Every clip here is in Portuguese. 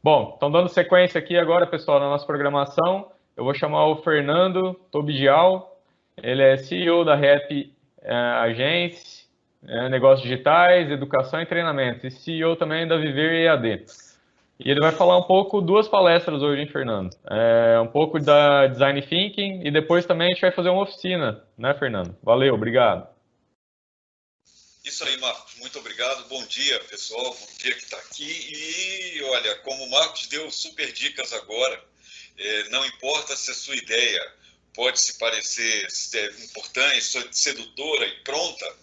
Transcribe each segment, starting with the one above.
Bom, então dando sequência aqui agora, pessoal, na nossa programação, eu vou chamar o Fernando Tobidial, ele é CEO da Rap Agência, Negócios Digitais, Educação e Treinamento, e CEO também da Viver EAD. E ele vai falar um pouco, duas palestras hoje, hein, Fernando? Um pouco da Design Thinking e depois também a gente vai fazer uma oficina, né, Fernando? Valeu, obrigado. Isso aí, Marcos. Muito obrigado. Bom dia, pessoal. Bom dia que está aqui. E olha, como o Marcos deu super dicas agora, não importa se a sua ideia pode se parecer importante, sedutora e pronta,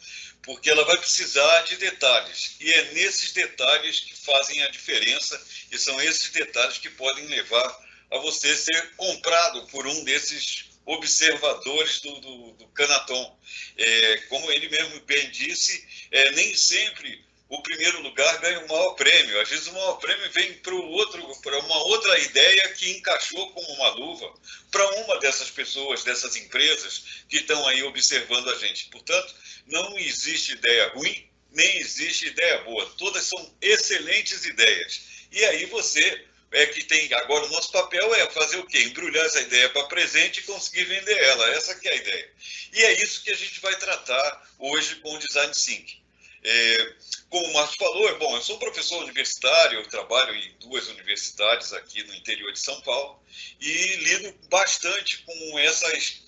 porque ela vai precisar de detalhes. E é nesses detalhes que fazem a diferença e são esses detalhes que podem levar a você ser comprado por um desses observadores do Canaton. Como ele mesmo bem disse, nem sempre o primeiro lugar ganha o maior prêmio. Às vezes o maior prêmio vem para uma outra ideia que encaixou como uma luva para uma dessas pessoas, dessas empresas que estão aí observando a gente. Portanto, não existe ideia ruim, nem existe ideia boa. Todas são excelentes ideias. E aí você que tem... Agora, o nosso papel é fazer o quê? Embrulhar essa ideia para presente e conseguir vender ela. Essa que é a ideia. E é isso que a gente vai tratar hoje com o Design Thinking. Como o Marcos falou, bom, eu sou um professor universitário, eu trabalho em duas universidades aqui no interior de São Paulo e lido bastante com essas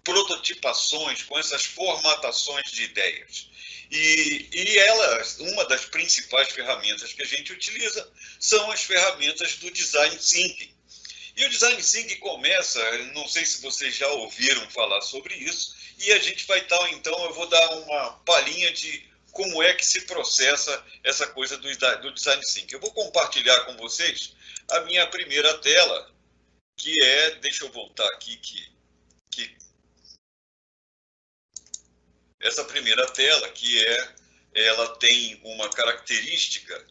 prototipações, com essas formatações de ideias. E elas, uma das principais ferramentas que a gente utiliza são as ferramentas do Design Thinking. E o Design Thinking começa, não sei se vocês já ouviram falar sobre isso, e a gente vai estar, então, eu vou dar uma palhinha de como é que se processa essa coisa do Design Thinking. Eu vou compartilhar com vocês a minha primeira tela, que é, deixa eu voltar aqui, que essa primeira tela, ela tem uma característica,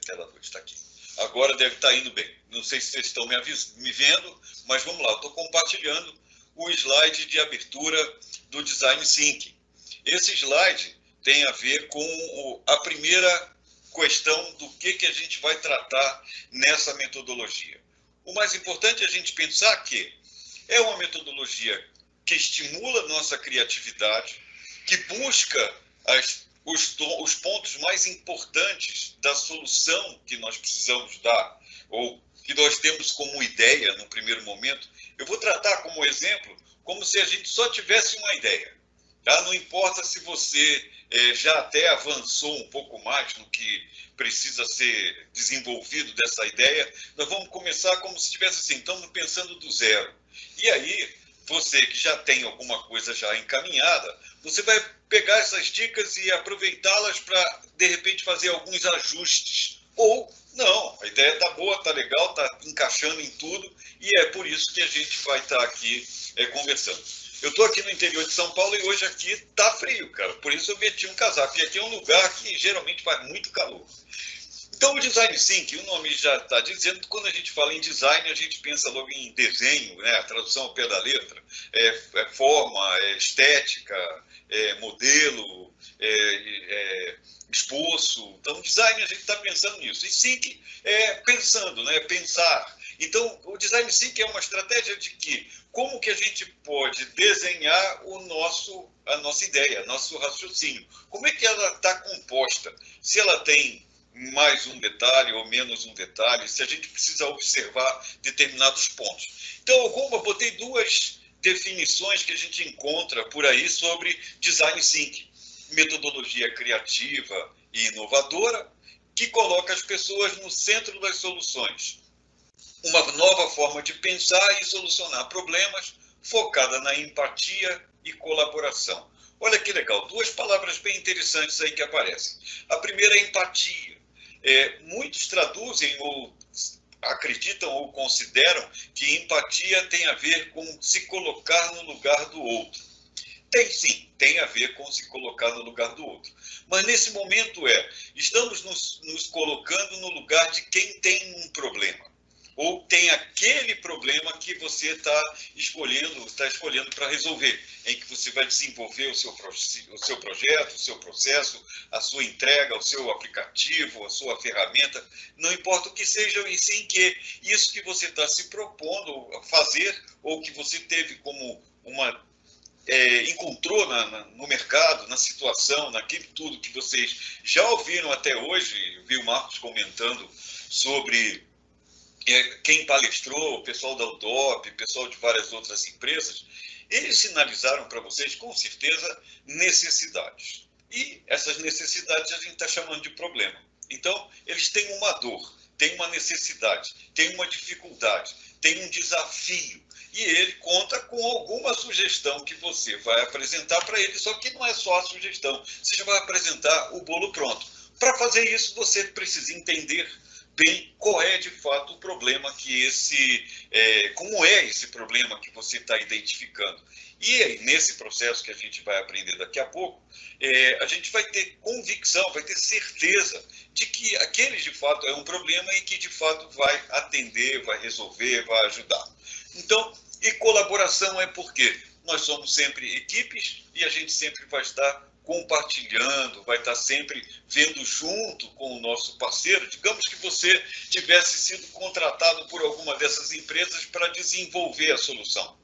tela 2 está aqui, agora deve estar indo bem, não sei se vocês estão me vendo, mas vamos lá, eu estou compartilhando o slide de abertura do Design Thinking. Esse slide tem a ver com a primeira questão do que a gente vai tratar nessa metodologia. O mais importante é a gente pensar que é uma metodologia que estimula nossa criatividade, que busca os pontos mais importantes da solução que nós precisamos dar, ou que nós temos como ideia no primeiro momento. Eu vou tratar como exemplo, como se a gente só tivesse uma ideia. Tá? Não importa se você já até avançou um pouco mais no que precisa ser desenvolvido dessa ideia, nós vamos começar como se tivesse assim, estamos pensando do zero. E aí, você que já tem alguma coisa já encaminhada, você vai pegar essas dicas e aproveitá-las para, de repente, fazer alguns ajustes. Ou, não, a ideia está boa, está legal, está encaixando em tudo, e é por isso que a gente vai estar aqui conversando. Eu estou aqui no interior de São Paulo e hoje aqui está frio, cara, por isso eu meti um casaco. E aqui é um lugar que geralmente faz muito calor. Então, o Design Thinking, o nome já está dizendo que quando a gente fala em design, a gente pensa logo em desenho, né? A tradução ao pé da letra, forma, estética, modelo, esboço. Então, design, a gente está pensando nisso. E Thinking é pensando, né? Pensar. Então, o Design Thinking é uma estratégia de que como que a gente pode desenhar a nossa ideia, nosso raciocínio. Como é que ela está composta? Se ela tem mais um detalhe ou menos um detalhe, se a gente precisa observar determinados pontos. Então, eu botei duas definições que a gente encontra por aí sobre Design Thinking. Metodologia criativa e inovadora, que coloca as pessoas no centro das soluções. Uma nova forma de pensar e solucionar problemas, focada na empatia e colaboração. Olha que legal, duas palavras bem interessantes aí que aparecem. A primeira é empatia. Muitos traduzem ou acreditam ou consideram que empatia tem a ver com se colocar no lugar do outro. Tem sim, tem a ver com se colocar no lugar do outro. Mas nesse momento estamos nos colocando no lugar de quem tem um problema. ou tem aquele problema que você está escolhendo para resolver, em que você vai desenvolver o seu projeto, o seu processo, a sua entrega, o seu aplicativo, a sua ferramenta, não importa o que seja, e sim que isso que você está se propondo a fazer, ou que você teve como encontrou no mercado, na situação, naquilo tudo que vocês já ouviram até hoje, vi o Marcos comentando sobre quem palestrou, o pessoal da UDOP, o pessoal de várias outras empresas, eles sinalizaram para vocês, com certeza, necessidades. E essas necessidades a gente está chamando de problema. Então, eles têm uma dor, têm uma necessidade, têm uma dificuldade, têm um desafio. E ele conta com alguma sugestão que você vai apresentar para ele, só que não é só a sugestão, você já vai apresentar o bolo pronto. Para fazer isso, você precisa entender bem qual é de fato o problema que como é esse problema que você está identificando. E aí, nesse processo que a gente vai aprender daqui a pouco, a gente vai ter convicção, vai ter certeza de que aquele de fato é um problema e que de fato vai atender, vai resolver, vai ajudar. Então, e colaboração é porque nós somos sempre equipes e a gente sempre vai estar compartilhando, vai estar sempre vendo junto com o nosso parceiro. Digamos que você tivesse sido contratado por alguma dessas empresas para desenvolver a solução.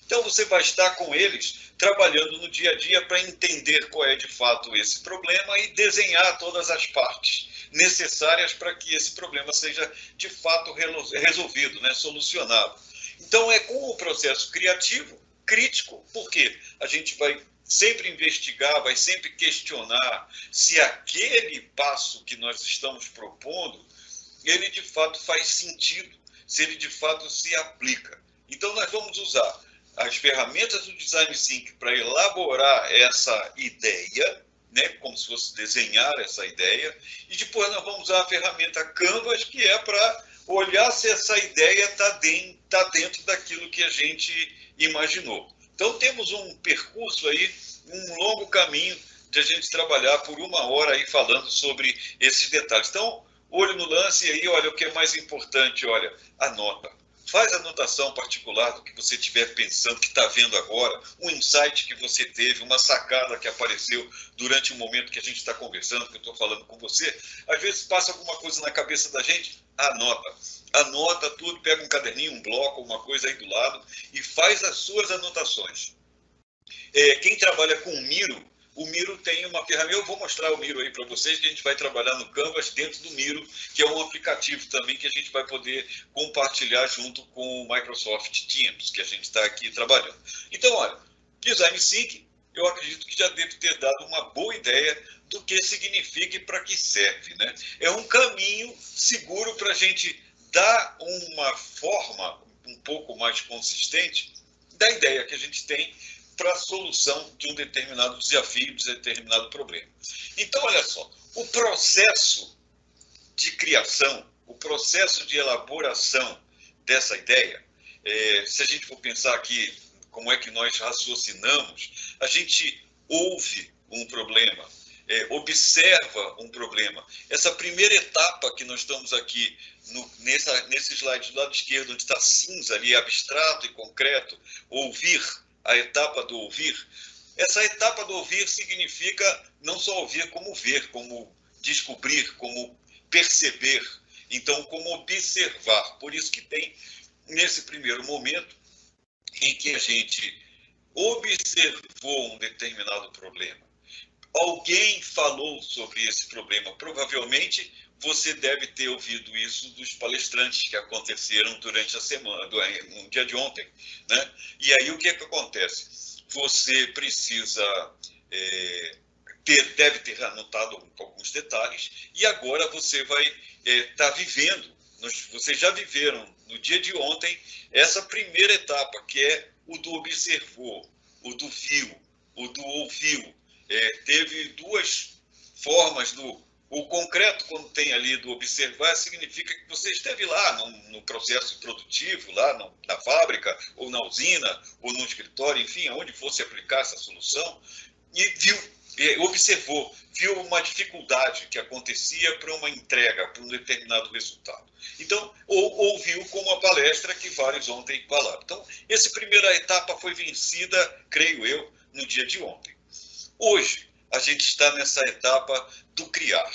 Então, você vai estar com eles trabalhando no dia a dia para entender qual é de fato esse problema e desenhar todas as partes necessárias para que esse problema seja de fato resolvido, né, solucionado. Então, é com o processo criativo, crítico, porque a gente vai sempre investigar, vai sempre questionar se aquele passo que nós estamos propondo, ele de fato faz sentido, se ele de fato se aplica. Então, nós vamos usar as ferramentas do Design Thinking para elaborar essa ideia, né, como se fosse desenhar essa ideia, e depois nós vamos usar a ferramenta Canvas, que é para olhar se essa ideia está dentro daquilo que a gente imaginou. Então, temos um percurso aí, um longo caminho de a gente trabalhar por uma hora aí falando sobre esses detalhes. Então, olho no lance e aí, olha, o que é mais importante, olha, anota. Faz anotação particular do que você estiver pensando, que está vendo agora, um insight que você teve, uma sacada que apareceu durante o momento que a gente está conversando, que eu estou falando com você. Às vezes passa alguma coisa na cabeça da gente, anota. Anota tudo, pega um caderninho, um bloco, uma coisa aí do lado e faz as suas anotações. Quem trabalha com o Miro tem uma ferramenta, eu vou mostrar o Miro aí para vocês, que a gente vai trabalhar no Canvas dentro do Miro, que é um aplicativo também que a gente vai poder compartilhar junto com o Microsoft Teams, que a gente está aqui trabalhando. Então, olha, Design Thinking, eu acredito que já deve ter dado uma boa ideia do que significa e para que serve, né? É um caminho seguro para a gente dar uma forma um pouco mais consistente da ideia que a gente tem para a solução de um determinado desafio, de um determinado problema. Então, olha só, o processo de criação, o processo de elaboração dessa ideia, se a gente for pensar aqui como é que nós raciocinamos, a gente ouve um problema, observa um problema. Essa primeira etapa que nós estamos aqui, nesse slide do lado esquerdo, onde está cinza ali, abstrato e concreto, ouvir, a etapa do ouvir. Essa etapa do ouvir significa não só ouvir, como ver, como descobrir, como perceber, então como observar. Por isso que tem, nesse primeiro momento, em que a gente observou um determinado problema. Alguém falou sobre esse problema. Provavelmente você deve ter ouvido isso dos palestrantes que aconteceram durante a semana, no dia de ontem, né? E aí o que é que acontece? Você precisa, deve ter anotado alguns detalhes e agora você vai estar vivendo, vocês já viveram no dia de ontem essa primeira etapa, que é o do observou, o do viu, o do ouviu. Teve duas formas o concreto, quando tem ali do observar, significa que você esteve lá no processo produtivo, lá na fábrica, ou na usina, ou no escritório, enfim, aonde fosse aplicar essa solução, e viu observou, viu uma dificuldade que acontecia para uma entrega, para um determinado resultado. Então, ouviu como a palestra que vários ontem falaram. Então, essa primeira etapa foi vencida, creio eu, no dia de ontem. Hoje, a gente está nessa etapa do criar.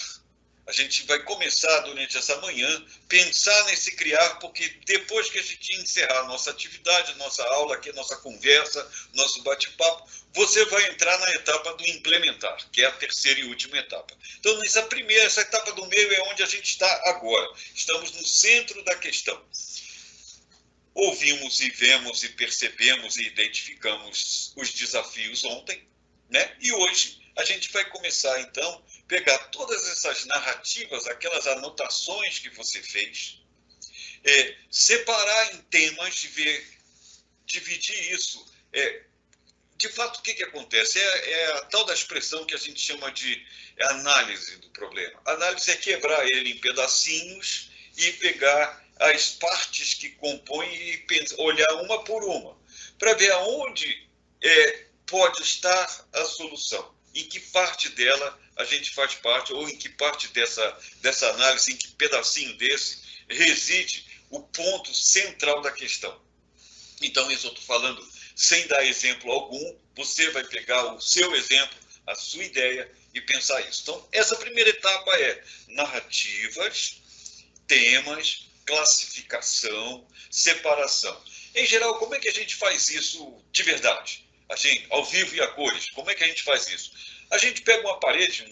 A gente vai começar durante essa manhã pensar nesse criar, porque depois que a gente encerrar a nossa atividade, nossa aula aqui, nossa conversa, nosso bate-papo, você vai entrar na etapa do implementar, que é a terceira e última etapa. Então, essa etapa do meio é onde a gente está agora. Estamos no centro da questão. Ouvimos e vemos e percebemos e identificamos os desafios ontem, né? E hoje a gente vai começar, então, pegar todas essas narrativas, aquelas anotações que você fez, separar em temas, dividir isso. De fato, o que acontece? É a tal da expressão que a gente chama de análise do problema. Análise é quebrar ele em pedacinhos e pegar as partes que compõem e olhar uma por uma, para ver aonde pode estar a solução, em que parte dela a gente faz parte, ou em que parte dessa análise, em que pedacinho desse reside o ponto central da questão. Então, isso eu estou falando sem dar exemplo algum, você vai pegar o seu exemplo, a sua ideia e pensar isso. Então, essa primeira etapa é narrativas, temas, classificação, separação. Em geral, como é que a gente faz isso de verdade? A gente, ao vivo e a cores, como é que a gente faz isso? A gente pega uma parede,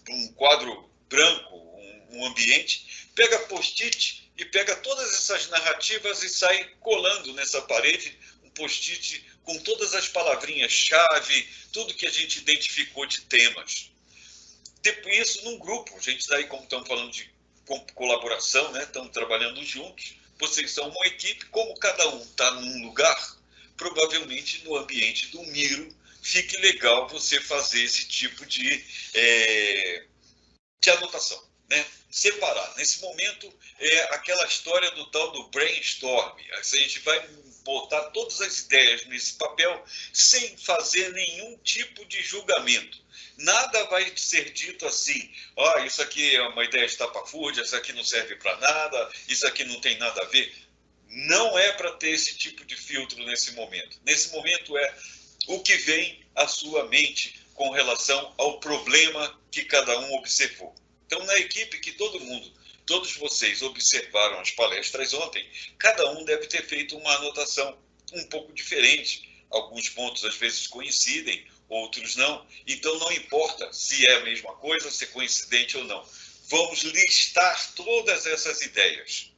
um quadro branco, um ambiente, pega post-it e pega todas essas narrativas e sai colando nessa parede um post-it com todas as palavrinhas-chave, tudo que a gente identificou de temas. Depois, isso num grupo, a gente está aí, como estamos falando de colaboração, né? Estamos trabalhando juntos, vocês são uma equipe, como cada um está num lugar, provavelmente no ambiente do Miro, fique legal você fazer esse tipo de anotação, né? Separar. Nesse momento, é aquela história do tal do brainstorm. A gente vai botar todas as ideias nesse papel sem fazer nenhum tipo de julgamento. Nada vai ser dito assim, isso aqui é uma ideia estapafúrdia, isso aqui não serve para nada, isso aqui não tem nada a ver. Não é para ter esse tipo de filtro nesse momento. Nesse momento é o que vem à sua mente com relação ao problema que cada um observou. Então, na equipe que todos vocês observaram as palestras ontem, cada um deve ter feito uma anotação um pouco diferente. Alguns pontos às vezes coincidem, outros não. Então, não importa se é a mesma coisa, se é coincidente ou não. Vamos listar todas essas ideias.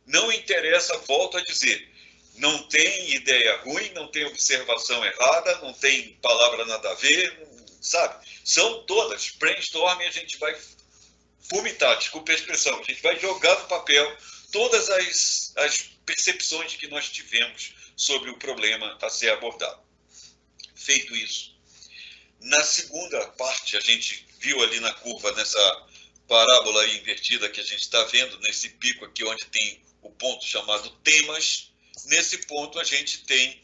Não interessa, volto a dizer, não tem ideia ruim, não tem observação errada, não tem palavra nada a ver, sabe? São todas. Brainstorming a gente vai vomitar, desculpe a expressão, a gente vai jogar no papel todas as percepções que nós tivemos sobre o problema a ser abordado. Feito isso, na segunda parte, a gente viu ali na curva, nessa parábola invertida que a gente está vendo, nesse pico aqui onde tem o ponto chamado temas, nesse ponto a gente tem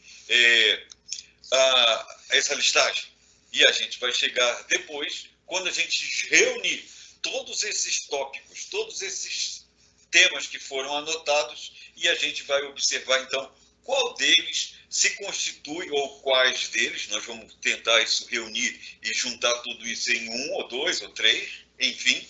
essa listagem. E a gente vai chegar depois, quando a gente reunir todos esses tópicos, todos esses temas que foram anotados, e a gente vai observar, então, qual deles se constitui, ou quais deles, nós vamos tentar isso reunir e juntar tudo isso em 1 ou 2 ou 3, enfim,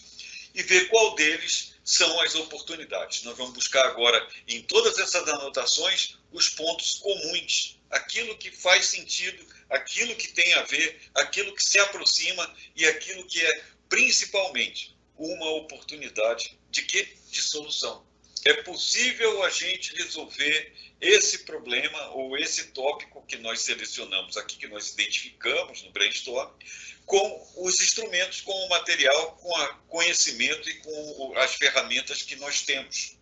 e ver qual deles são as oportunidades. Nós vamos buscar agora, em todas essas anotações, os pontos comuns, aquilo que faz sentido, aquilo que tem a ver, aquilo que se aproxima e aquilo que é, principalmente, uma oportunidade de quê? De solução. É possível a gente resolver esse problema ou esse tópico que nós selecionamos aqui, que nós identificamos no brainstorm, com os instrumentos, com o material, com o conhecimento e com as ferramentas que nós temos.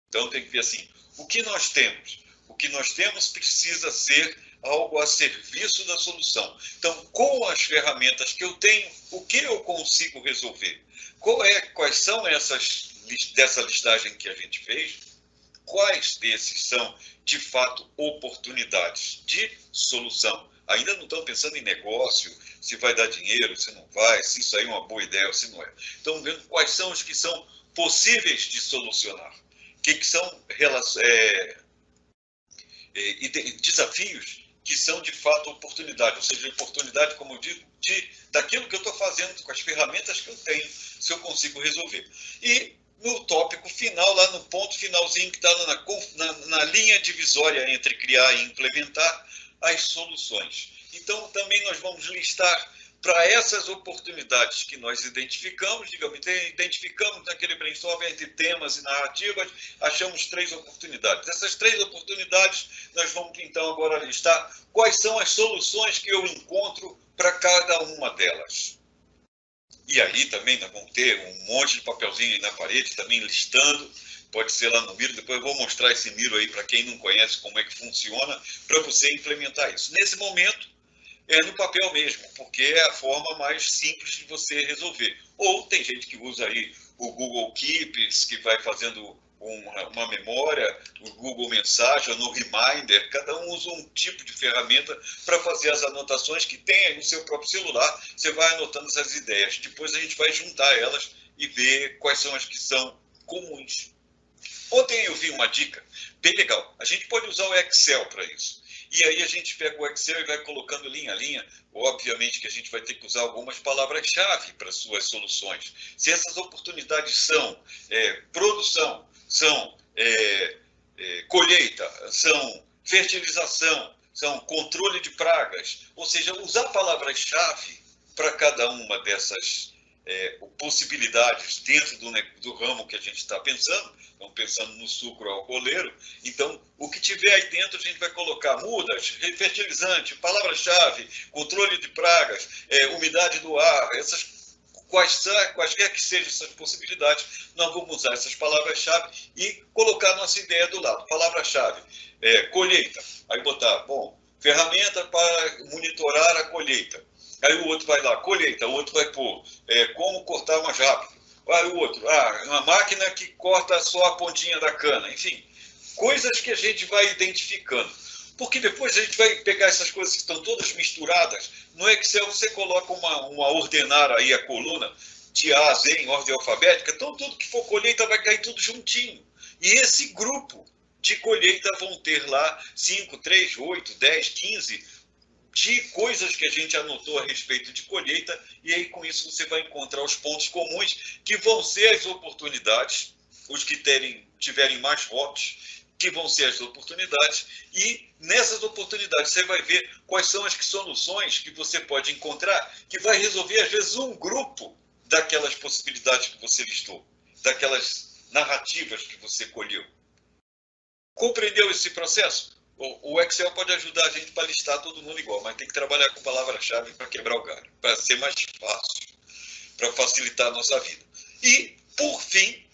Então, tem que ver assim, o que nós temos? O que nós temos precisa ser algo a serviço da solução. Então, com as ferramentas que eu tenho, o que eu consigo resolver? Quais são dessa listagem que a gente fez? Quais desses são, de fato, oportunidades de solução? ainda não estão pensando em negócio, se vai dar dinheiro, se não vai, se isso aí é uma boa ideia ou se não é. Estão vendo quais são os que são possíveis de solucionar, o que são desafios que são de fato oportunidade, ou seja, oportunidade, como eu digo, daquilo que eu estou fazendo, com as ferramentas que eu tenho, se eu consigo resolver. E no tópico final, lá no ponto finalzinho que está na linha divisória entre criar e implementar, as soluções. Então, também nós vamos listar para essas oportunidades que nós identificamos, digamos, identificamos naquele brainstorm entre temas e narrativas, achamos 3 oportunidades. Essas 3 oportunidades, nós vamos então agora listar quais são as soluções que eu encontro para cada uma delas. E aí também nós vamos ter um monte de papelzinho aí na parede, também listando, pode ser lá no Miro, depois eu vou mostrar esse Miro aí para quem não conhece como é que funciona, para você implementar isso. Nesse momento, é no papel mesmo, porque é a forma mais simples de você resolver. Ou tem gente que usa aí o Google Keeps, que vai fazendo uma memória, o Google Mensagem, no Reminder, cada um usa um tipo de ferramenta para fazer as anotações que tem aí no seu próprio celular, você vai anotando essas ideias. Depois a gente vai juntar elas e ver quais são as que são comuns. Ontem eu vi uma dica bem legal, a gente pode usar o Excel para isso. E aí a gente pega o Excel e vai colocando linha a linha. Obviamente que a gente vai ter que usar algumas palavras-chave para suas soluções. Se essas oportunidades são produção, são colheita, são fertilização, são controle de pragas, ou seja, usar palavras-chave para cada uma dessas possibilidades dentro do ramo que a gente está pensando. Estamos pensando no sucro alcooleiro, então o que tiver aí dentro a gente vai colocar mudas, fertilizante, palavra-chave, controle de pragas, umidade do ar, quaisquer que sejam essas possibilidades, nós vamos usar essas palavras-chave e colocar nossa ideia do lado. Palavra-chave, colheita, aí botar, ferramenta para monitorar a colheita. Aí o outro vai lá, colheita, o outro vai pôr como cortar mais rápido. Aí o outro, uma máquina que corta só a pontinha da cana. Enfim, coisas que a gente vai identificando. Porque depois a gente vai pegar essas coisas que estão todas misturadas. No Excel você coloca uma ordenar aí a coluna de A a Z em ordem alfabética. Então tudo que for colheita vai cair tudo juntinho. E esse grupo de colheita vão ter lá 5, 3, 8, 10, 15 de coisas que a gente anotou a respeito de colheita, e aí com isso você vai encontrar os pontos comuns, que vão ser as oportunidades, os que tiverem mais votos, que vão ser as oportunidades, e nessas oportunidades você vai ver quais são as soluções que você pode encontrar, que vai resolver, às vezes, um grupo daquelas possibilidades que você listou, daquelas narrativas que você colheu. Compreendeu esse processo? O Excel pode ajudar a gente para listar todo mundo igual, mas tem que trabalhar com palavra-chave para quebrar o galho, para ser mais fácil, para facilitar a nossa vida. E, por fim,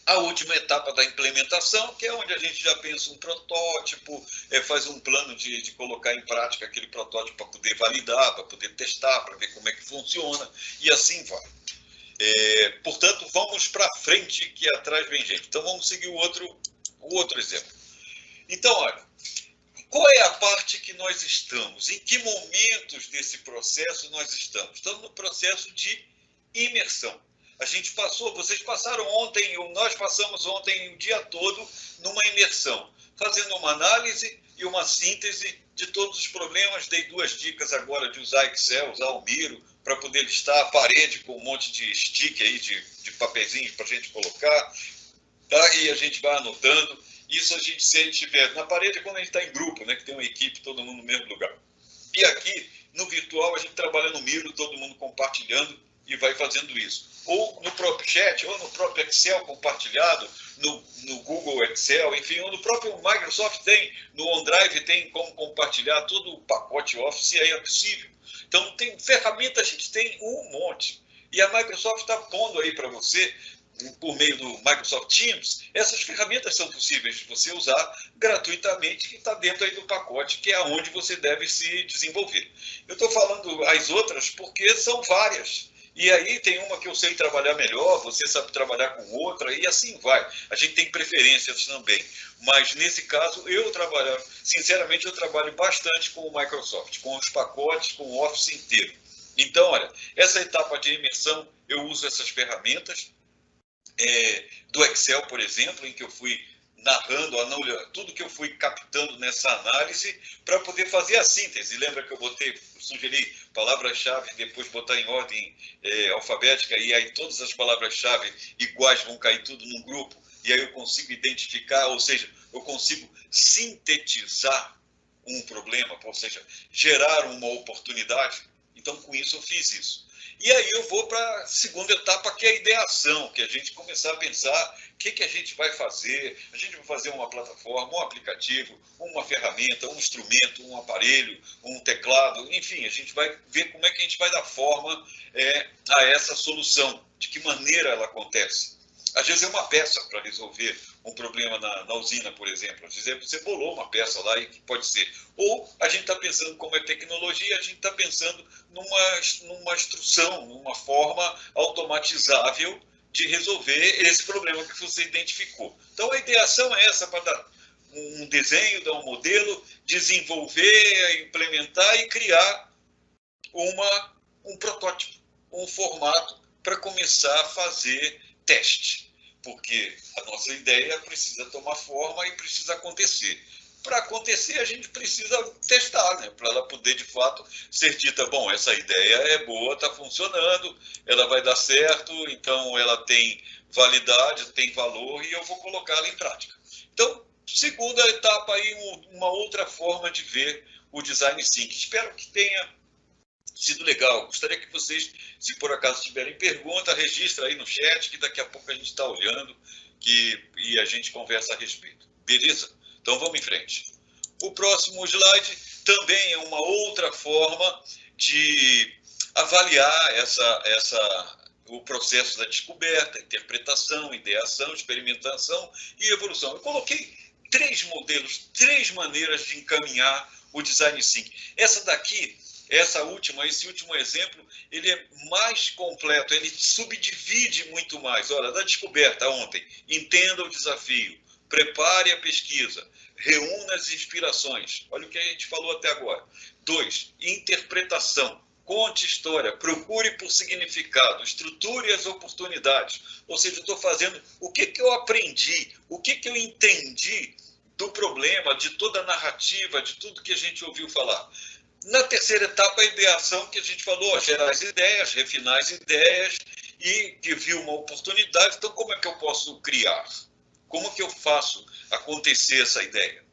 a última etapa da implementação, que é onde a gente já pensa um protótipo, faz um plano de colocar em prática aquele protótipo para poder validar, para poder testar, para ver como é que funciona, e assim vai. Portanto, vamos para frente, que atrás vem gente. Então, vamos seguir o outro exemplo. Então, olha, qual é a parte que nós estamos? Em que momentos desse processo nós estamos? Estamos no processo de imersão. Vocês passaram ontem, nós passamos ontem o dia todo numa imersão, fazendo uma análise e uma síntese de todos os problemas. Dei 2 dicas agora de usar Excel, usar o Miro, para poder listar a parede com um monte de stick aí, de papeizinhos para a gente colocar. Aí a gente vai anotando. Isso a gente sente na parede quando a gente está em grupo, né, que tem uma equipe, todo mundo no mesmo lugar. E aqui, no virtual, a gente trabalha no Miro, todo mundo compartilhando e vai fazendo isso. Ou no próprio chat, ou no próprio Excel compartilhado, no Google Excel, enfim, ou no próprio Microsoft no OneDrive tem como compartilhar todo o pacote Office, se aí é possível. Então, tem ferramenta, a gente tem um monte. E a Microsoft está pondo aí para você, por meio do Microsoft Teams, essas ferramentas são possíveis de você usar gratuitamente, que está dentro aí do pacote, que é onde você deve se desenvolver. Eu estou falando as outras porque são várias, E aí tem uma que eu sei trabalhar melhor, você sabe trabalhar com outra, e assim vai. A gente tem preferências também. Mas nesse caso, sinceramente, eu trabalho bastante com o Microsoft, com os pacotes, com o Office inteiro. Então, olha, essa etapa de imersão, eu uso essas ferramentas do Excel, por exemplo, em que eu fui narrando tudo que eu fui captando nessa análise para poder fazer a síntese. Lembra que eu sugeri palavras-chave, depois botar em ordem alfabética, e aí todas as palavras-chave iguais vão cair tudo num grupo, e aí eu consigo identificar, ou seja, eu consigo sintetizar um problema, ou seja, gerar uma oportunidade. Então, com isso, eu fiz isso. E aí eu vou para a segunda etapa, que é a ideação, que é a gente começar a pensar o que a gente vai fazer. A gente vai fazer uma plataforma, um aplicativo, uma ferramenta, um instrumento, um aparelho, um teclado, enfim, a gente vai ver como é que a gente vai dar forma a essa solução, de que maneira ela acontece. Às vezes é uma peça para resolver um problema na usina, por exemplo. Às vezes você bolou uma peça lá e pode ser. Ou a gente está pensando como é tecnologia, a gente está pensando numa instrução, numa forma automatizável de resolver esse problema que você identificou. Então a ideação é essa, para dar um desenho, dar um modelo, desenvolver, implementar e criar um protótipo, um formato para começar a fazer teste. Porque a nossa ideia precisa tomar forma e precisa acontecer. Para acontecer, a gente precisa testar, né? Para ela poder, de fato, ser dita, bom, essa ideia é boa, está funcionando, ela vai dar certo, então ela tem validade, tem valor, e eu vou colocá-la em prática. Então, segunda etapa aí, uma outra forma de ver o Design Thinking. Espero que tenha sido legal. Gostaria que vocês, se por acaso tiverem pergunta, registra aí no chat, que daqui a pouco a gente está olhando e a gente conversa a respeito. Beleza? Então vamos em frente. O próximo slide também é uma outra forma de avaliar o processo da descoberta, interpretação, ideação, experimentação e evolução. Eu coloquei 3 modelos, 3 maneiras de encaminhar o Design Thinking. Esse último exemplo, ele é mais completo, ele subdivide muito mais. Olha, da descoberta ontem, entenda o desafio, prepare a pesquisa, reúna as inspirações. Olha o que a gente falou até agora. 2, interpretação. Conte história, procure por significado, estruture as oportunidades. Ou seja, eu estou fazendo o que eu aprendi, o que eu entendi do problema, de toda a narrativa, de tudo que a gente ouviu falar. Na terceira etapa, a ideação, que a gente falou, gerar as ideias, refinar as ideias, e que viu uma oportunidade. Então, como é que eu posso criar? Como que eu faço acontecer essa ideia?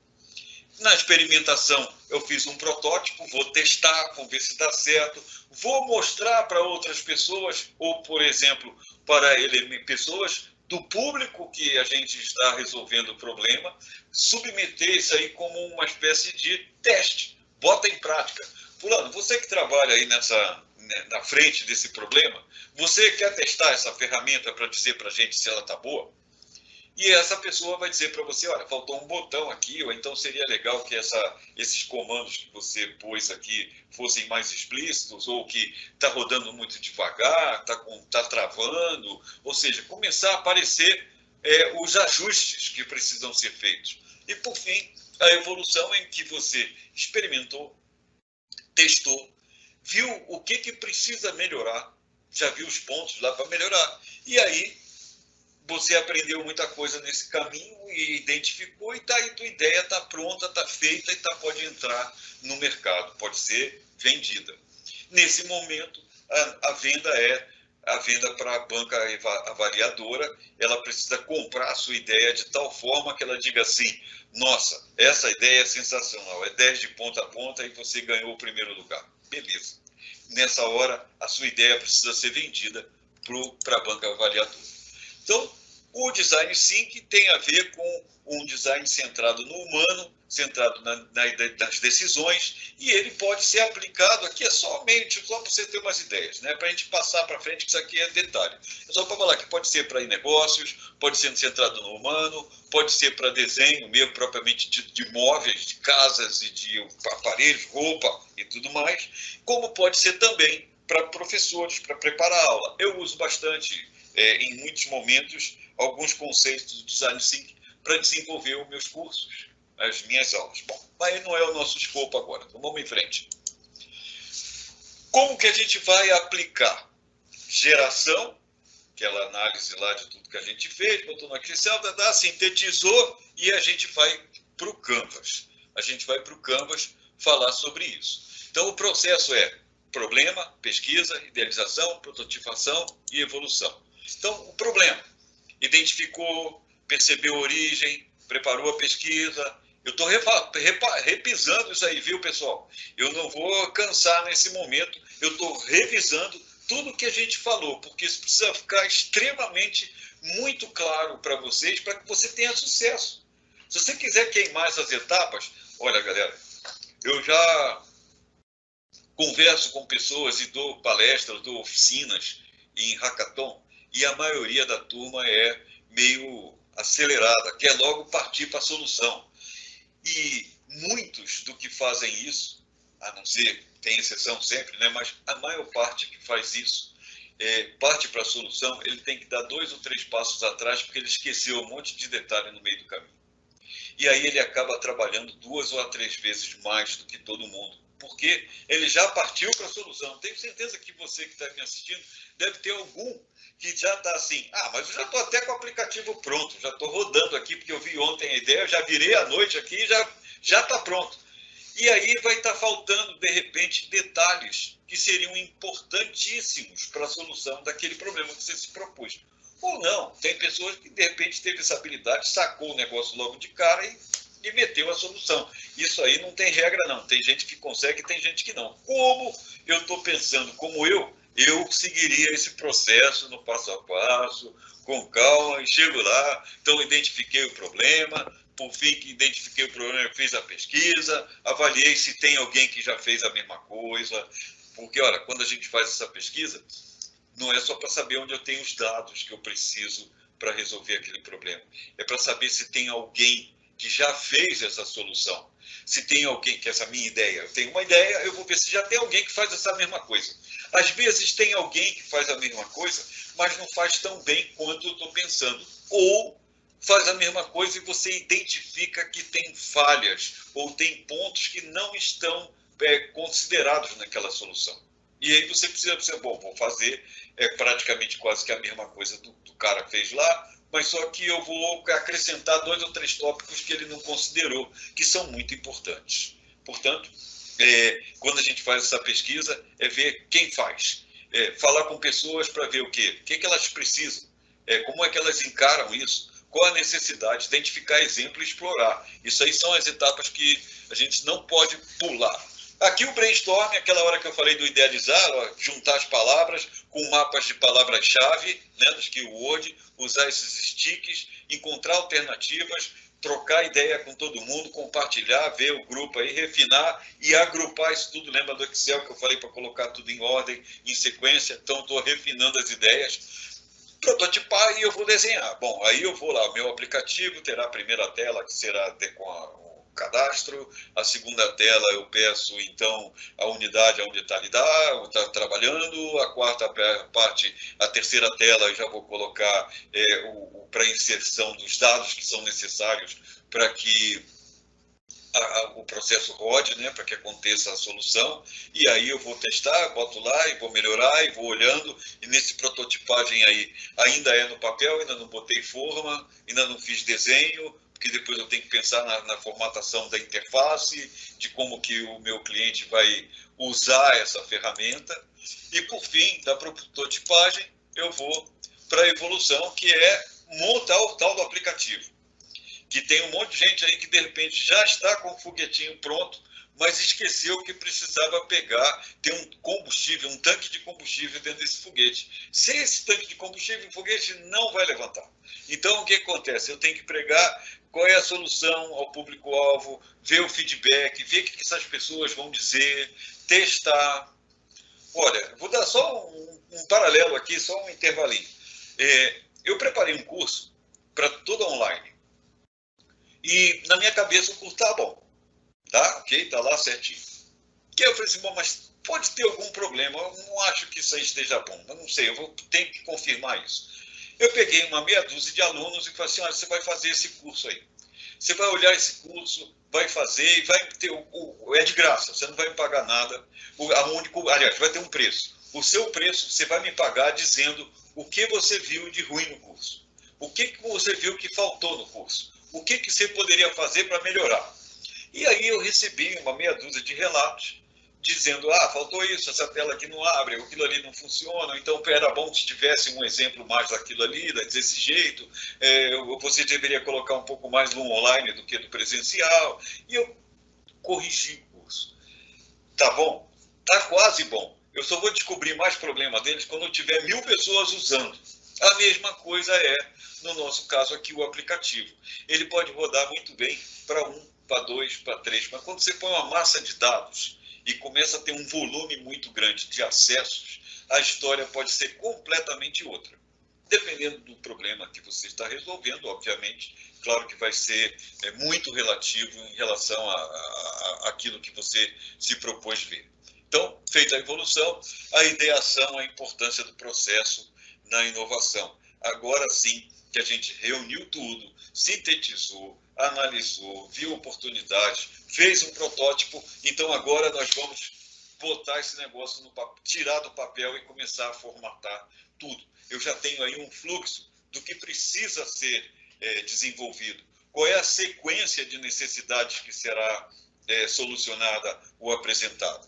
Na experimentação, eu fiz um protótipo, vou testar, vou ver se dá certo, vou mostrar para outras pessoas, ou, por exemplo, para pessoas do público que a gente está resolvendo o problema, submeter isso aí como uma espécie de teste. Bota em prática. Fulano, você que trabalha aí na frente desse problema, você quer testar essa ferramenta para dizer para a gente se ela está boa? E essa pessoa vai dizer para você, olha, faltou um botão aqui, ou então seria legal que esses comandos que você pôs aqui fossem mais explícitos, ou que está rodando muito devagar, está travando, ou seja, começar a aparecer os ajustes que precisam ser feitos. E, por fim, a evolução em que você experimentou, testou, viu o que precisa melhorar, já viu os pontos lá para melhorar. E aí você aprendeu muita coisa nesse caminho e identificou, e tá aí, tua ideia está pronta, está feita e pode entrar no mercado, pode ser vendida. Nesse momento, a venda para a banca avaliadora, ela precisa comprar a sua ideia de tal forma que ela diga assim, nossa, essa ideia é sensacional, é 10 de ponta a ponta e você ganhou o primeiro lugar. Beleza. Nessa hora, a sua ideia precisa ser vendida para a banca avaliadora. Então, o Design Thinking tem a ver com um design centrado no humano, centrado nas decisões, e ele pode ser aplicado, aqui é somente, só para você ter umas ideias, né? Para a gente passar para frente, que isso aqui é detalhe. É só para falar que pode ser para negócios, pode ser centrado no humano, pode ser para desenho mesmo, propriamente de móveis, de casas e de aparelhos, roupa e tudo mais, como pode ser também para professores, para preparar a aula. Eu uso bastante, em muitos momentos, alguns conceitos do Design Thinking para desenvolver os meus cursos, as minhas aulas. Bom, mas não é o nosso escopo agora, então vamos em frente. Como que a gente vai aplicar geração, aquela análise lá de tudo que a gente fez, botou no Excel, sintetizou e a gente vai para o Canvas. A gente vai para o Canvas falar sobre isso. Então, o processo é problema, pesquisa, idealização, prototipação e evolução. Então, o problema, identificou, percebeu a origem, preparou a pesquisa. Eu estou repisando isso aí, viu, pessoal? Eu não vou cansar nesse momento, eu estou revisando tudo que a gente falou, porque isso precisa ficar extremamente muito claro para vocês, para que você tenha sucesso. Se você quiser queimar essas etapas, olha, galera, eu já converso com pessoas e dou palestras, dou oficinas em hackathon, e a maioria da turma é meio acelerada, quer logo partir para a solução. E muitos do que fazem isso, a não ser, tem exceção sempre, né, mas a maior parte que faz isso, parte para a solução, ele tem que dar 2 ou 3 passos atrás, porque ele esqueceu um monte de detalhe no meio do caminho. E aí ele acaba trabalhando 2 ou 3 vezes mais do que todo mundo, porque ele já partiu para a solução. Tenho certeza que você que está me assistindo deve ter algum que já está assim, mas eu já estou até com o aplicativo pronto, já estou rodando aqui, porque eu vi ontem a ideia, eu já virei à noite aqui e já está pronto. E aí vai estar faltando, de repente, detalhes que seriam importantíssimos para a solução daquele problema que você se propôs. Ou não, tem pessoas que, de repente, teve essa habilidade, sacou o negócio logo de cara e meteu a solução. Isso aí não tem regra, não. Tem gente que consegue e tem gente que não. Como eu estou pensando, como eu seguiria esse processo no passo a passo, com calma, e chego lá, então identifiquei o problema, por fim que identifiquei o problema, eu fiz a pesquisa, avaliei se tem alguém que já fez a mesma coisa, porque, olha, quando a gente faz essa pesquisa, não é só para saber onde eu tenho os dados que eu preciso para resolver aquele problema, é para saber se tem alguém que já fez essa solução, se tem alguém que essa minha ideia, eu tenho uma ideia, eu vou ver se já tem alguém que faz essa mesma coisa. Às vezes tem alguém que faz a mesma coisa, mas não faz tão bem quanto eu estou pensando. Ou faz a mesma coisa e você identifica que tem falhas ou tem pontos que não estão considerados naquela solução. E aí você precisa dizer, bom, vou fazer praticamente quase que a mesma coisa do cara fez lá, mas só que eu vou acrescentar 2 ou 3 tópicos que ele não considerou, que são muito importantes. Portanto, quando a gente faz essa pesquisa, é ver quem faz. Falar com pessoas para ver o que elas precisam, como é que elas encaram isso, qual a necessidade, identificar exemplo e explorar. Isso aí são as etapas que a gente não pode pular. Aqui o brainstorm, aquela hora que eu falei do idealizar, juntar as palavras com mapas de palavras-chave, né, dos keyword, usar esses sticks, encontrar alternativas, trocar ideia com todo mundo, compartilhar, ver o grupo aí, refinar e agrupar isso tudo. Lembra do Excel que eu falei para colocar tudo em ordem, em sequência? Então, estou refinando as ideias, prototipar e eu vou desenhar. Bom, aí eu vou lá, o meu aplicativo terá a primeira tela, que será com o cadastro, a segunda tela eu peço, então, a unidade onde está trabalhando, a quarta parte, a terceira tela eu já vou colocar para inserção dos dados que são necessários para que o processo rode, né, para que aconteça a solução, e aí eu vou testar, boto lá e vou melhorar e vou olhando, e nesse prototipagem aí ainda é no papel, ainda não botei forma, ainda não fiz desenho, porque depois eu tenho que pensar na formatação da interface, de como que o meu cliente vai usar essa ferramenta, e por fim, da prototipagem, eu vou para a evolução, que é montar o tal do aplicativo. Que tem um monte de gente aí que de repente já está com o foguetinho pronto, mas esqueceu que precisava ter um combustível, um tanque de combustível dentro desse foguete. Sem esse tanque de combustível, o foguete não vai levantar. Então, o que acontece? Eu tenho que pregar qual é a solução ao público-alvo, ver o feedback, ver o que essas pessoas vão dizer, testar. Olha, vou dar só um paralelo aqui, só um intervalinho. Eu preparei um curso para tudo online. E na minha cabeça o curso tá bom, tá? Ok? Tá lá certinho. Que eu falei assim, bom, mas Pode ter algum problema, eu não acho que isso aí esteja bom, mas não sei, tenho que confirmar isso. Eu peguei uma meia dúzia de alunos e falei assim, olha, você vai fazer esse curso aí. Você vai olhar esse curso, vai fazer e vai ter é de graça, você não vai me pagar nada. Aliás, vai ter um preço. O seu preço você vai me pagar dizendo o que você viu de ruim no curso. O que você viu que faltou no curso. O que você poderia fazer para melhorar. E aí eu recebi uma meia dúzia de relatos dizendo, faltou isso, essa tela aqui não abre, aquilo ali não funciona, então era bom se tivesse um exemplo mais daquilo ali, desse jeito, você deveria colocar um pouco mais no online do que no presencial, e eu corrigi o curso. Tá bom? Tá quase bom. Eu só vou descobrir mais problema deles quando eu tiver 1000 pessoas usando. A mesma coisa é, no nosso caso aqui, o aplicativo. Ele pode rodar muito bem para 1, para 2, para 3, mas quando você põe uma massa de dados e começa a ter um volume muito grande de acessos, a história pode ser completamente outra. Dependendo do problema que você está resolvendo, obviamente, claro que vai ser muito relativo em relação àquilo que você se propôs ver. Então, feita a evolução, a ideação, a importância do processo na inovação. Agora sim que a gente reuniu tudo, sintetizou, analisou, viu oportunidades, fez um protótipo, então agora nós vamos botar esse negócio no papel, tirar do papel e começar a formatar tudo. Eu já tenho aí um fluxo do que precisa ser desenvolvido. Qual é a sequência de necessidades que será solucionada ou apresentada?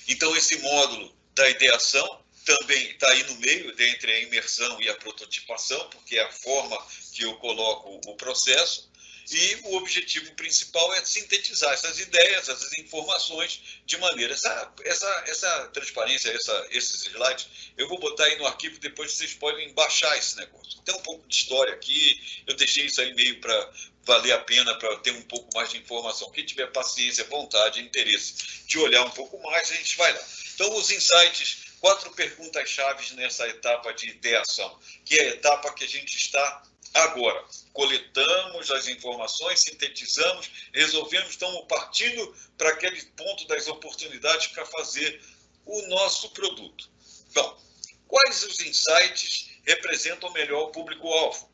Então, esse módulo da ideação também está aí no meio, entre a imersão e a prototipação, porque é a forma que eu coloco o processo, e o objetivo principal é sintetizar essas ideias, essas informações, de maneira... Essa transparência, esses slides, eu vou botar aí no arquivo, depois vocês podem baixar esse negócio. Tem um pouco de história aqui, eu deixei isso aí meio para valer a pena, para ter um pouco mais de informação. Quem tiver paciência, vontade, interesse de olhar um pouco mais, a gente vai lá. Então, os insights, 4 perguntas-chave nessa etapa de ideação, que é a etapa que a gente está agora. Coletamos as informações, sintetizamos, resolvemos, estamos partindo para aquele ponto das oportunidades para fazer o nosso produto. Bom, quais os insights representam melhor o público-alvo?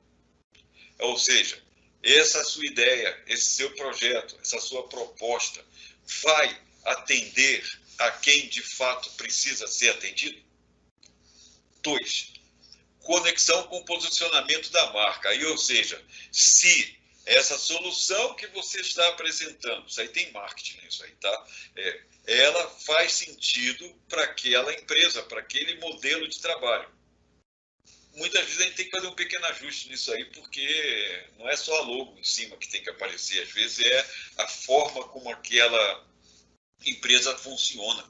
Ou seja, essa sua ideia, esse seu projeto, essa sua proposta vai atender a quem de fato precisa ser atendido? 2. Conexão com o posicionamento da marca. Aí, ou seja, se essa solução que você está apresentando, isso aí tem marketing nisso aí, tá? Ela faz sentido para aquela empresa, para aquele modelo de trabalho. Muitas vezes a gente tem que fazer um pequeno ajuste nisso aí, porque não é só a logo em cima que tem que aparecer, às vezes é a forma como aquela empresa funciona.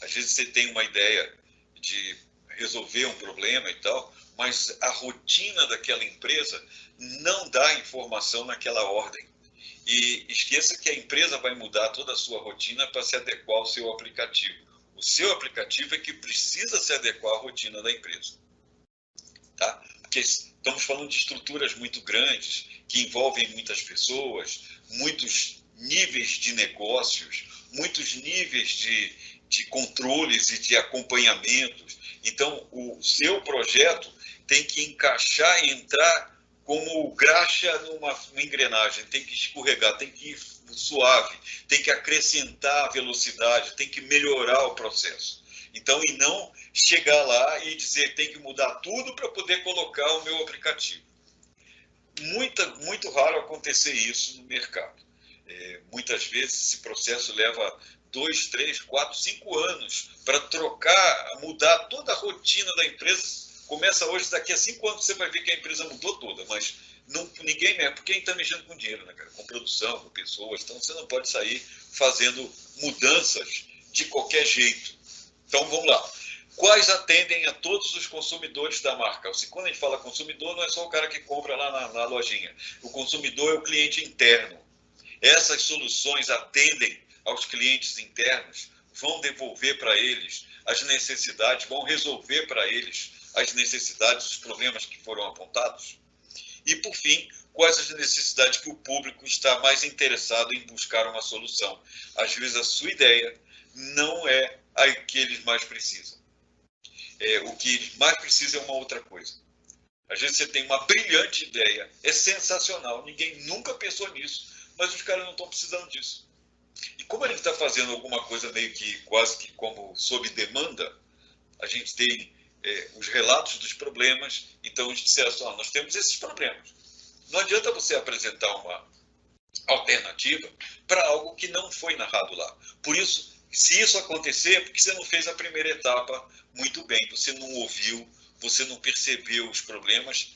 Às vezes você tem uma ideia de resolver um problema e tal, mas a rotina daquela empresa não dá informação naquela ordem. E esqueça que a empresa vai mudar toda a sua rotina para se adequar ao seu aplicativo. O seu aplicativo é que precisa se adequar à rotina da empresa. Tá? Porque estamos falando de estruturas muito grandes, que envolvem muitas pessoas, muitos níveis de negócios, muitos níveis de controles e de acompanhamentos. Então, o seu projeto tem que encaixar e entrar como graxa numa engrenagem, tem que escorregar, tem que ir suave, tem que acrescentar a velocidade, tem que melhorar o processo. Então, e não chegar lá e dizer que tem que mudar tudo para poder colocar o meu aplicativo. Muito raro acontecer isso no mercado. Muitas vezes esse processo leva 2, 3, 4, 5 anos para trocar, mudar toda a rotina da empresa. Começa hoje, daqui a 5 anos você vai ver que a empresa mudou toda, mas ninguém mesmo, porque quem está mexendo com dinheiro, né, cara? Com produção, com pessoas, então você não pode sair fazendo mudanças de qualquer jeito. Então vamos lá. Quais atendem a todos os consumidores da marca? Quando a gente fala consumidor, não é só o cara que compra lá na lojinha. O consumidor é o cliente interno. Essas soluções atendem aos clientes internos, vão devolver para eles as necessidades, vão resolver para eles as necessidades, os problemas que foram apontados. E, por fim, quais as necessidades que o público está mais interessado em buscar uma solução. Às vezes a sua ideia não é a que eles mais precisam. O que eles mais precisam é uma outra coisa. Às vezes você tem uma brilhante ideia, é sensacional, ninguém nunca pensou nisso, mas os caras não estão precisando disso. E como a gente está fazendo alguma coisa meio que quase que como sob demanda, a gente tem os relatos dos problemas, então a gente disse assim, nós temos esses problemas. Não adianta você apresentar uma alternativa para algo que não foi narrado lá. Por isso, se isso acontecer, é porque você não fez a primeira etapa muito bem, você não ouviu, você não percebeu os problemas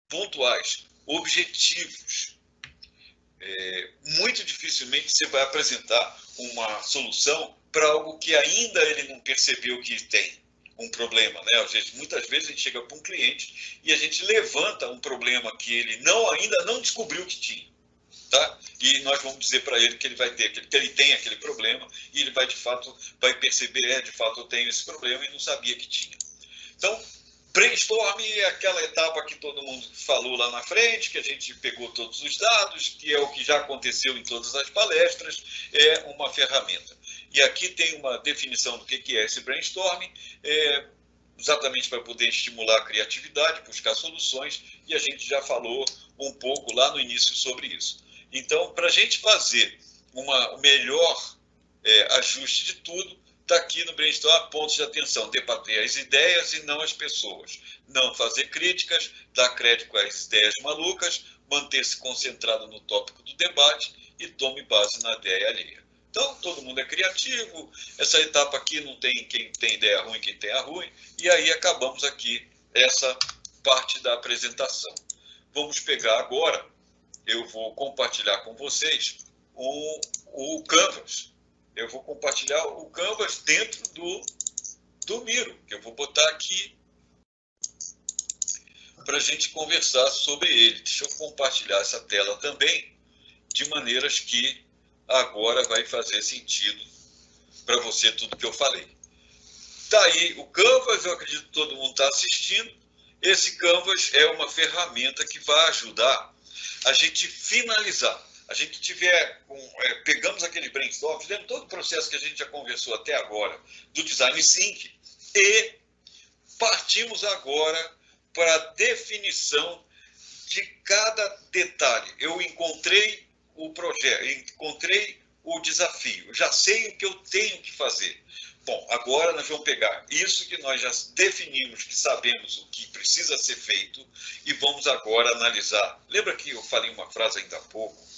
pontuais, objetivos. Muito dificilmente você vai apresentar uma solução para algo que ainda ele não percebeu que tem um problema, né? Muitas vezes a gente chega para um cliente e a gente levanta um problema que ele ainda não descobriu que tinha, tá? E nós vamos dizer para ele que ele vai ter, que ele tem aquele problema e ele vai de fato perceber, de fato eu tenho esse problema e não sabia que tinha. Então, brainstorm é aquela etapa que todo mundo falou lá na frente, que a gente pegou todos os dados, que é o que já aconteceu em todas as palestras, é uma ferramenta. E aqui tem uma definição do que é esse brainstorm, exatamente para poder estimular a criatividade, buscar soluções, e a gente já falou um pouco lá no início sobre isso. Então, para a gente fazer o melhor ajuste de tudo, está aqui no brainstorm, pontos de atenção, debater as ideias e não as pessoas. Não fazer críticas, dar crédito às ideias malucas, manter-se concentrado no tópico do debate e tome base na ideia alheia. Então, todo mundo é criativo, essa etapa aqui não tem quem tem ideia ruim, quem tem a ruim, e aí acabamos aqui essa parte da apresentação. Vamos pegar agora, eu vou compartilhar com vocês o Canvas. Eu vou compartilhar o Canvas dentro do Miro, que eu vou botar aqui para a gente conversar sobre ele. Deixa eu compartilhar essa tela também, de maneiras que agora vai fazer sentido para você tudo que eu falei. Está aí o Canvas, eu acredito que todo mundo está assistindo. Esse Canvas é uma ferramenta que vai ajudar a gente finalizar. A gente pegamos aquele brainstorm, fizemos todo o processo que a gente já conversou até agora, do Design Thinking, e partimos agora para a definição de cada detalhe. Eu encontrei o projeto, encontrei o desafio, já sei o que eu tenho que fazer. Bom, agora nós vamos pegar isso que nós já definimos, que sabemos o que precisa ser feito, e vamos agora analisar. Lembra que eu falei uma frase ainda há pouco?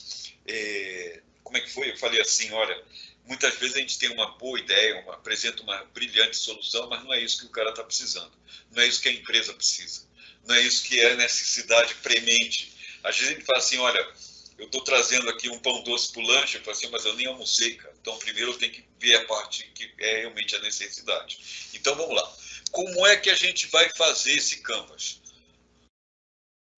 Como é que foi? Eu falei assim, olha, muitas vezes a gente tem uma boa ideia, apresenta uma brilhante solução, mas não é isso que o cara está precisando. Não é isso que a empresa precisa. Não é isso que é necessidade premente. Às vezes a gente fala assim, olha, eu estou trazendo aqui um pão doce para o lanche, eu falo assim, mas eu nem almocei, cara. Então, primeiro eu tenho que ver a parte que é realmente a necessidade. Então, vamos lá. Como é que a gente vai fazer esse Canvas?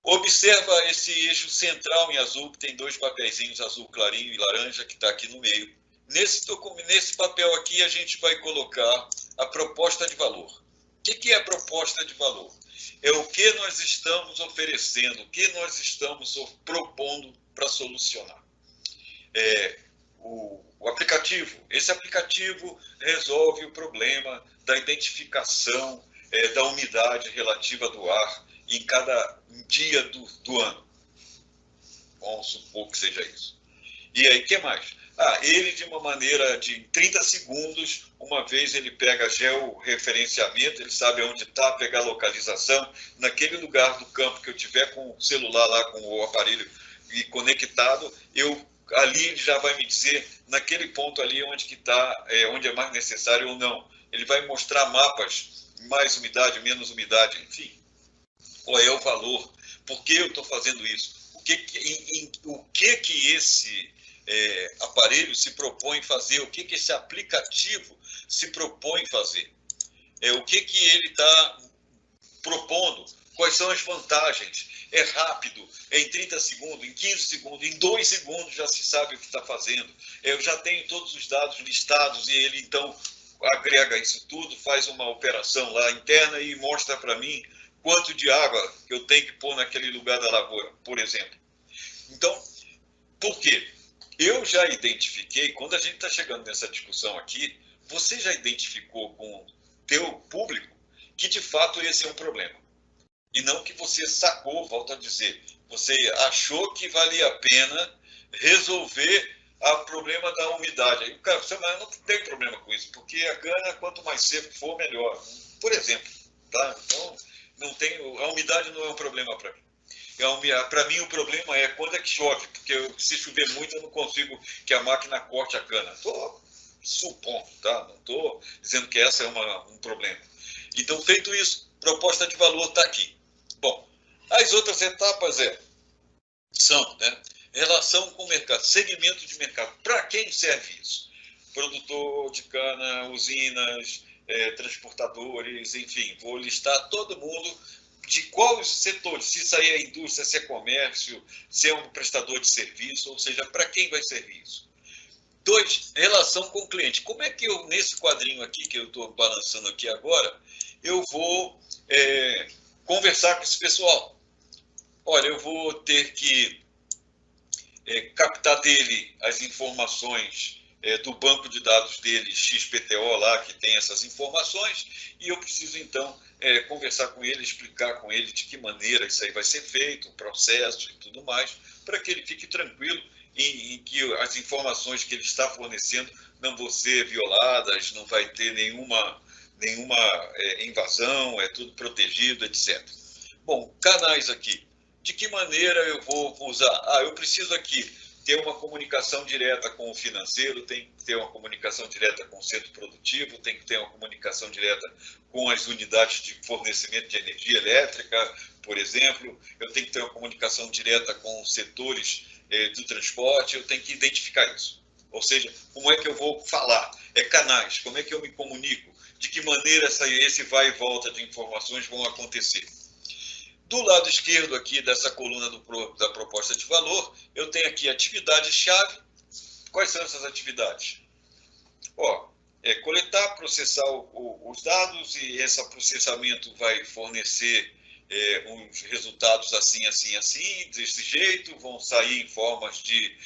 Observa esse eixo central em azul, que tem dois papeizinhos, azul clarinho e laranja, que está aqui no meio. Nesse papel aqui, a gente vai colocar a proposta de valor. O que é a proposta de valor? É o que nós estamos oferecendo, o que nós estamos propondo para solucionar. O aplicativo. Esse aplicativo resolve o problema da identificação da umidade relativa do ar em cada dia do ano. Vamos supor que seja isso. E aí, o que mais? Ele, de uma maneira de 30 segundos, uma vez ele pega georreferenciamento, ele sabe onde está, pega a localização, naquele lugar do campo que eu tiver com o celular lá, com o aparelho e conectado, ali ele já vai me dizer, naquele ponto ali onde que está, onde é mais necessário ou não. Ele vai mostrar mapas, mais umidade, menos umidade, enfim. Qual é o valor? Por que eu estou fazendo isso? O que esse aparelho se propõe fazer? O que esse aplicativo se propõe fazer? O que ele está propondo? Quais são as vantagens? É rápido, é em 30 segundos, em 15 segundos, em 2 segundos já se sabe o que está fazendo. Eu já tenho todos os dados listados e ele, então, agrega isso tudo, faz uma operação lá interna e mostra para mim quanto de água que eu tenho que pôr naquele lugar da lavoura, por exemplo. Então, por quê? Eu já identifiquei, quando a gente está chegando nessa discussão aqui, você já identificou com o teu público que de fato esse é um problema. E não que você sacou, volto a dizer, você achou que valia a pena resolver o problema da umidade. Aí o cara, mas não tem problema com isso, porque a cana, quanto mais seco for, melhor. Por exemplo, tá? Então, não tem, a umidade não é um problema para mim. Para mim, o problema é quando é que chove, porque se chover muito, eu não consigo que a máquina corte a cana. Estou supondo, tá? Não estou dizendo que essa é um problema. Então, feito isso, proposta de valor está aqui. Bom, as outras etapas são, né, relação com o mercado, segmento de mercado. Para quem serve isso? Produtor de cana, usinas, transportadores, enfim, vou listar todo mundo de quais setores, se isso aí é indústria, se é comércio, se é um prestador de serviço, ou seja, para quem vai servir isso. 2, relação com o cliente. Como é que eu, nesse quadrinho aqui, que eu estou balançando aqui agora, eu vou conversar com esse pessoal? Olha, eu vou ter que captar dele as informações do banco de dados dele, XPTO lá, que tem essas informações, e eu preciso, então, conversar com ele, explicar com ele de que maneira isso aí vai ser feito, o processo e tudo mais, para que ele fique tranquilo em que as informações que ele está fornecendo não vão ser violadas, não vai ter nenhuma invasão, é tudo protegido, etc. Bom, canais aqui. De que maneira eu vou usar? Eu preciso aqui ter uma comunicação direta com o financeiro, tem que ter uma comunicação direta com o centro produtivo, tem que ter uma comunicação direta com as unidades de fornecimento de energia elétrica, por exemplo, eu tenho que ter uma comunicação direta com os setores do transporte, eu tenho que identificar isso. Ou seja, como é que eu vou falar? Canais, como é que eu me comunico? De que maneira esse vai e volta de informações vão acontecer? Do lado esquerdo aqui dessa coluna da proposta de valor, eu tenho aqui atividade-chave. Quais são essas atividades? Coletar, processar os dados, e esse processamento vai fornecer uns resultados assim, assim, assim, desse jeito, vão sair em formas de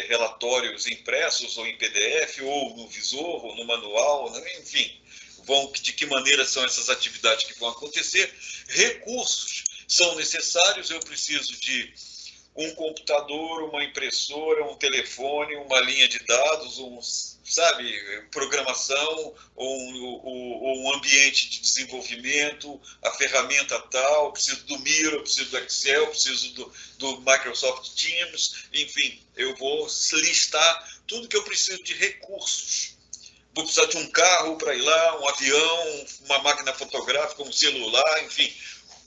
relatórios impressos ou em PDF, ou no visor, ou no manual, né? Enfim, de que maneira são essas atividades que vão acontecer. Recursos são necessários, eu preciso de um computador, uma impressora, um telefone, uma linha de dados, programação, ou um ambiente de desenvolvimento, a ferramenta tal, eu preciso do Miro, eu preciso do Excel, eu preciso do Microsoft Teams, enfim, eu vou listar tudo que eu preciso de recursos. Vou precisar de um carro para ir lá, um avião, uma máquina fotográfica, um celular, enfim.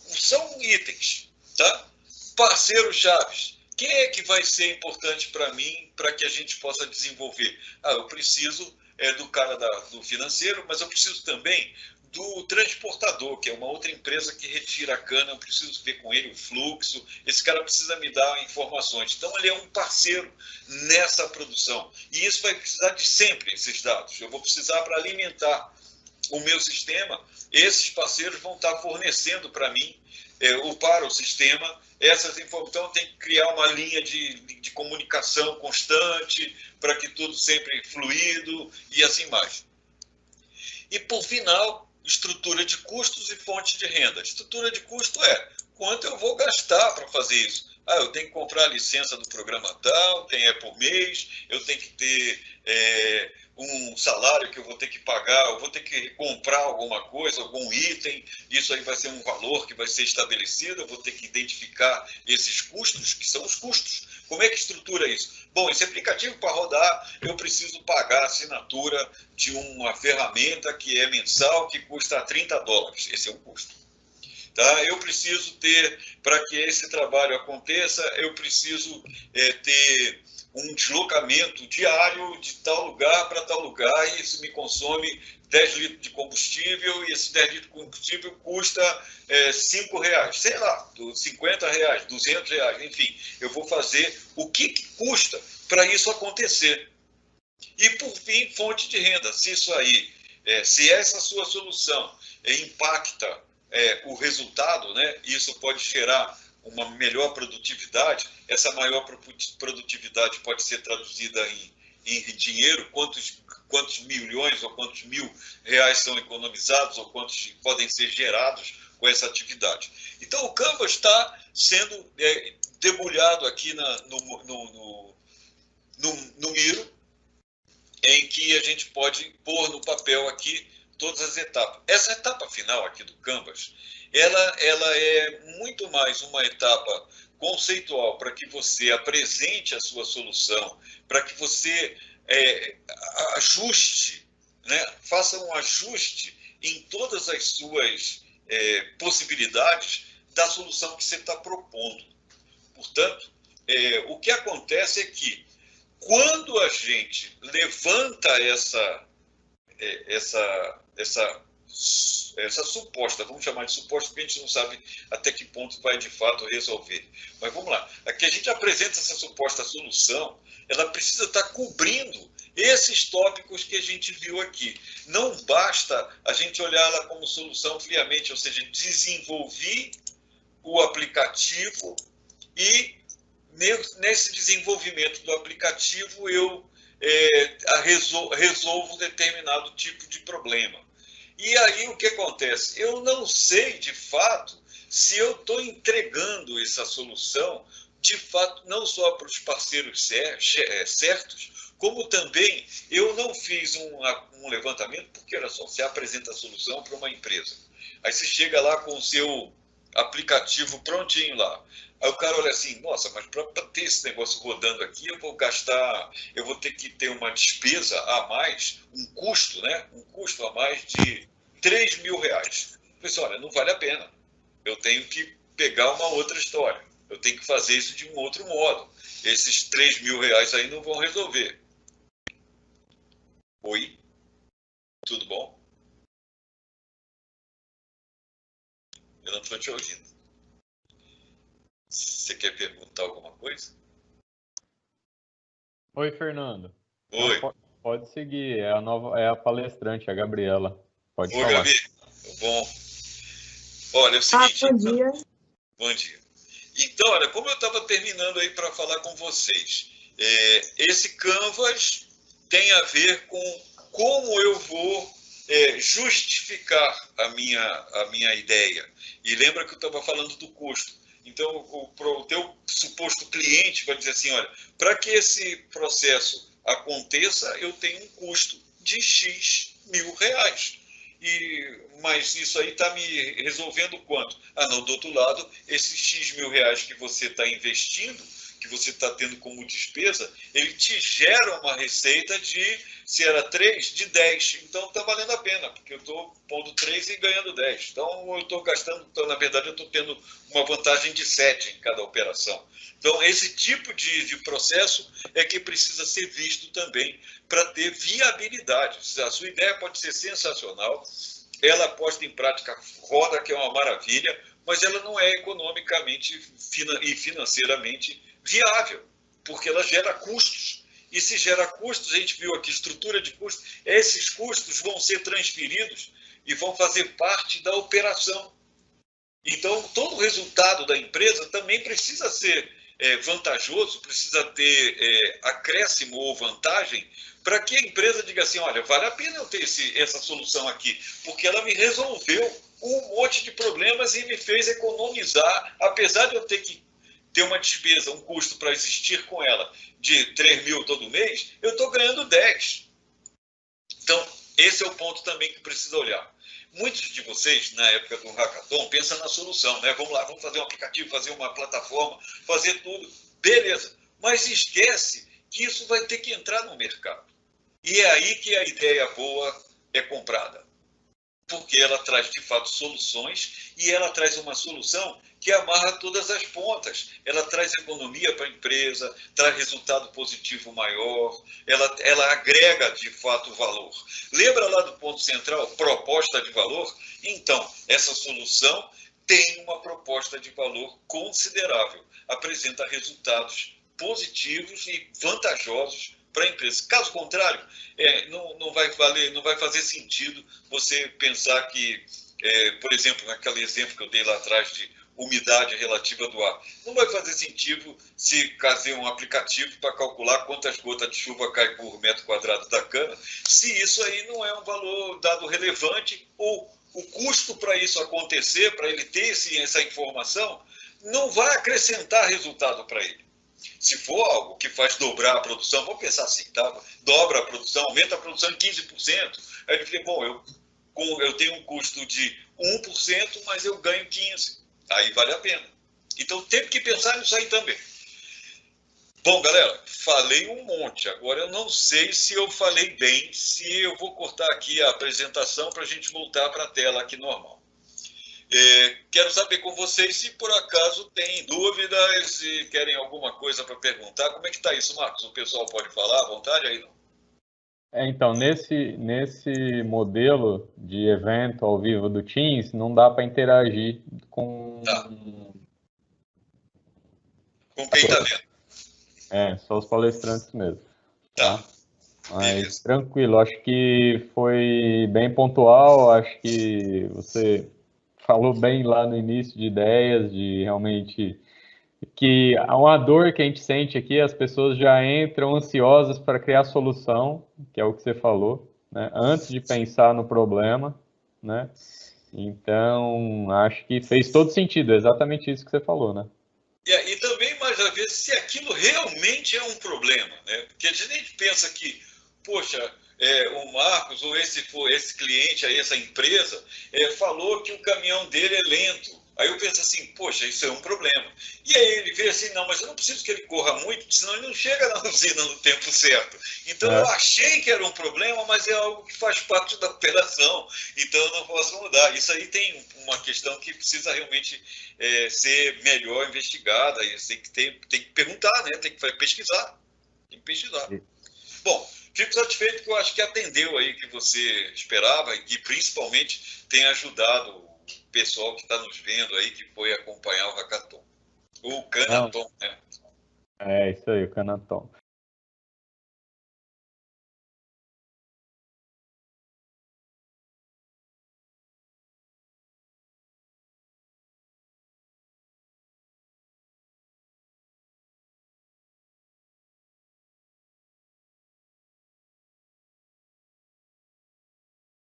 São itens, tá? Parceiros chaves. Quem é que vai ser importante para mim para que a gente possa desenvolver? Eu preciso do cara do financeiro, mas eu preciso também do transportador, que é uma outra empresa que retira a cana, eu preciso ver com ele o fluxo, esse cara precisa me dar informações. Então, ele é um parceiro nessa produção. E isso vai precisar de sempre, esses dados. Eu vou precisar para alimentar o meu sistema, esses parceiros vão estar fornecendo para mim, ou para o sistema, essas informações. Então, tem que criar uma linha de comunicação constante, para que tudo sempre fluido e assim mais. E, por final, estrutura de custos e fonte de renda. Estrutura de custo quanto eu vou gastar para fazer isso. Eu tenho que comprar a licença do programa tal, por mês, eu tenho que ter um salário que eu vou ter que pagar, eu vou ter que comprar alguma coisa, algum item, isso aí vai ser um valor que vai ser estabelecido, eu vou ter que identificar esses custos, que são os custos. Como é que estrutura isso? Bom, esse aplicativo para rodar, eu preciso pagar a assinatura de uma ferramenta que é mensal, que custa $30. Esse é um custo. Tá? Eu preciso ter, para que esse trabalho aconteça, eu preciso ter um deslocamento diário de tal lugar para tal lugar, e isso me consome 10 litros de combustível, e esse 10 litros de combustível custa R$5, sei lá, R$50, R$200, enfim. Eu vou fazer o que custa para isso acontecer. E, por fim, fonte de renda. Se isso aí, se essa sua solução impacta o resultado, né, isso pode gerar uma melhor produtividade, essa maior produtividade pode ser traduzida em dinheiro, quantos milhões ou quantos mil reais são economizados ou quantos podem ser gerados com essa atividade. Então, o Canvas está sendo debulhado aqui no Miro, em que a gente pode pôr no papel aqui todas as etapas. Essa etapa final aqui do Canvas, ela é muito mais uma etapa conceitual para que você apresente a sua solução, para que você ajuste, né, faça um ajuste em todas as suas possibilidades da solução que você está propondo. Portanto, o que acontece é que quando a gente levanta essa suposta, vamos chamar de suposta, porque a gente não sabe até que ponto vai de fato resolver. Mas vamos lá. Aqui a gente apresenta essa suposta solução, ela precisa estar cobrindo esses tópicos que a gente viu aqui. Não basta a gente olhar ela como solução friamente, ou seja, desenvolvi o aplicativo e nesse desenvolvimento do aplicativo eu resolvo determinado tipo de problema. E aí o que acontece? Eu não sei de fato se eu estou entregando essa solução de fato não só para os parceiros certos, como também eu não fiz um levantamento, porque olha só, você apresenta a solução para uma empresa. Aí você chega lá com o seu aplicativo prontinho lá. Aí o cara olha assim, nossa, mas para ter esse negócio rodando aqui, eu vou ter que ter uma despesa a mais, um custo, né? Um custo a mais de R$3.000. Eu pensei, olha, não vale a pena. Eu tenho que pegar uma outra história. Eu tenho que fazer isso de um outro modo. Esses R$3.000 aí não vão resolver. Oi? Tudo bom? Eu não estou te ouvindo. Você quer perguntar alguma coisa? Oi, Fernando. Oi. Não, pode seguir, é a palestrante, a Gabriela. Pode Oi, falar. Gabi. Bom. Olha, é o seguinte. Bom dia. Bom dia. Então, olha, como eu estava terminando aí para falar com vocês, esse Canvas tem a ver com como eu vou justificar a minha ideia. E lembra que eu estava falando do custo. Então, o teu suposto cliente vai dizer assim, olha, para que esse processo aconteça, eu tenho um custo de X mil reais. Mas isso aí está me resolvendo quanto? Ah, não, do outro lado, esses X mil reais que você está investindo, que você está tendo como despesa, ele te gera uma receita se era 3, de 10. Então está valendo a pena, porque eu estou pondo 3 e ganhando 10. Então eu estou gastando, na verdade eu estou tendo uma vantagem de 7 em cada operação. Então esse tipo de processo é que precisa ser visto também para ter viabilidade. A sua ideia pode ser sensacional, ela posta em prática, roda, que é uma maravilha, mas ela não é economicamente e financeiramente viável, porque ela gera custos. E se gera custos, a gente viu aqui estrutura de custos, esses custos vão ser transferidos e vão fazer parte da operação. Então, todo o resultado da empresa também precisa ser vantajoso, precisa ter acréscimo ou vantagem, para que a empresa diga assim, olha, vale a pena eu ter essa solução aqui, porque ela me resolveu um monte de problemas e me fez economizar, apesar de eu ter que ter uma despesa, um custo para existir com ela de 3 mil todo mês, eu estou ganhando 10. Então, esse é o ponto também que precisa olhar. Muitos de vocês, na época do Hackathon, pensam na solução, né? Vamos lá, vamos fazer um aplicativo, fazer uma plataforma, fazer tudo. Beleza. Mas esquece que isso vai ter que entrar no mercado. E é aí que a ideia boa é comprada. Porque ela traz, de fato, soluções e ela traz uma solução que amarra todas as pontas. Ela traz economia para a empresa, traz resultado positivo maior, ela agrega, de fato, valor. Lembra lá do ponto central, proposta de valor? Então, essa solução tem uma proposta de valor considerável, apresenta resultados positivos e vantajosos para a empresa. Caso contrário, não vai fazer sentido você pensar que, por exemplo, naquele exemplo que eu dei lá atrás de umidade relativa do ar. Não vai fazer sentido se fazer um aplicativo para calcular quantas gotas de chuva cai por metro quadrado da cana, se isso aí não é um valor dado relevante, ou o custo para isso acontecer, para ele ter essa informação, não vai acrescentar resultado para ele. Se for algo que faz dobrar a produção, vamos pensar assim, tá? Dobra a produção, aumenta a produção em 15%. Aí ele fala, bom, eu tenho um custo de 1%, mas eu ganho 15%. Aí vale a pena. Então tem que pensar nisso aí também. Bom, galera, falei um monte. Agora eu não sei se eu falei bem, se eu vou cortar aqui a apresentação para a gente voltar para a tela aqui normal. Quero saber com vocês se por acaso tem dúvidas e querem alguma coisa para perguntar. Como é que está isso, Marcos? O pessoal pode falar à vontade aí? Não? Então, nesse modelo de evento ao vivo do Teams, não dá para interagir com... Tá. Com quem está vendo. Só os palestrantes mesmo. Tá. Mas Beleza. tranquilo, acho que foi bem pontual, acho que você falou bem lá no início de ideias, de realmente que uma dor que a gente sente aqui, as pessoas já entram ansiosas para criar solução, que é o que você falou, né? Antes de pensar no problema, né? Então, acho que fez todo sentido, é exatamente isso que você falou, né? E também, mais uma vez, se aquilo realmente é um problema, né? Porque a gente pensa que, poxa, o Marcos ou esse cliente, aí, essa empresa, falou que o caminhão dele é lento. Aí eu penso assim, poxa, isso é um problema. E aí ele vê assim, não, mas eu não preciso que ele corra muito, senão ele não chega na usina no tempo certo. Então eu achei que era um problema, mas é algo que faz parte da operação. Então eu não posso mudar. Isso aí tem uma questão que precisa realmente ser melhor investigada. E tem que perguntar, né? Tem que pesquisar. Tem que pesquisar. Bom, fico satisfeito que eu acho que atendeu aí o que você esperava e principalmente tem ajudado o pessoal que está nos vendo aí, que foi acompanhar o Hackathon. O Canaton, né? É isso aí, o Canaton.